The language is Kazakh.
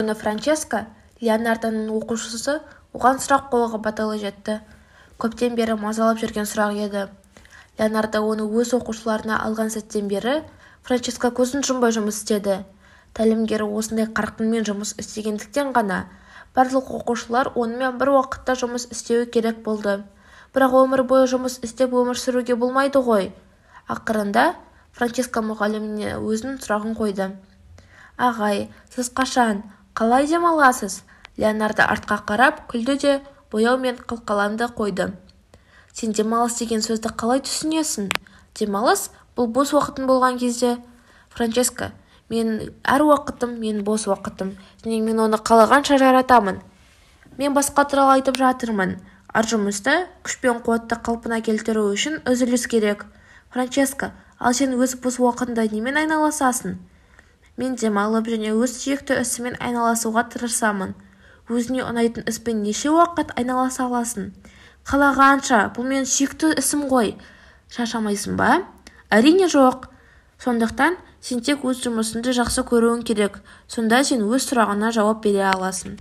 күні Франческа, Леонардоның оқушысы, оған сұрақ қоюға батылы жетті. Көптен бері мазалап жүрген сұрақ еді. Леонардо оны өз оқушыларына алған сәттен бері Франческа көзін жұмбай жұмыс істеді. Тәлімгері осындай қарқынмен жұмыс істегендіктен ғана барлық оқушылар онымен бір уақытта жұмыс істеуі керек болды. Бірақ өмір бойы жұмыс істеп өмір сүруге болмайды ғой. Ақырында Франческа мұғаліміне өзінің сұрағын қойды. «Ағай, сіз қашан, қалай демаласыз?» Леонардо артқа қарап күлді де бояу мен қылқаламды қойды. «Сен демалыс деген сөзді қалай түсінесің? Демалыс бұл бос уақытың болған кезде». «Франческа, мен әр уақытым мен бос уақытым, және мен оны қалағанша жаратамын. Мен басқа туралы айтып жатырмын. Ар жұмыста күш пен қуатты қалпына келтіру үшін үзіліс керек. Франческа, ал сен өз бос уақытында немен айналысасың?» «Мен демалып және өз сүйікті ісімен айналысуға тырысамын». «Өзіне ұнайтын іспен неше уақыт айналыса аласың?» «Қалағанша, бұл мен сүйікті ісім ғой. Шаршамайсың ба?» «Әрине жоқ. Сондықтан сен тек өз жұмысыңды жақсы көруің керек. Сонда сен өз сұрағына жауап бере аласың».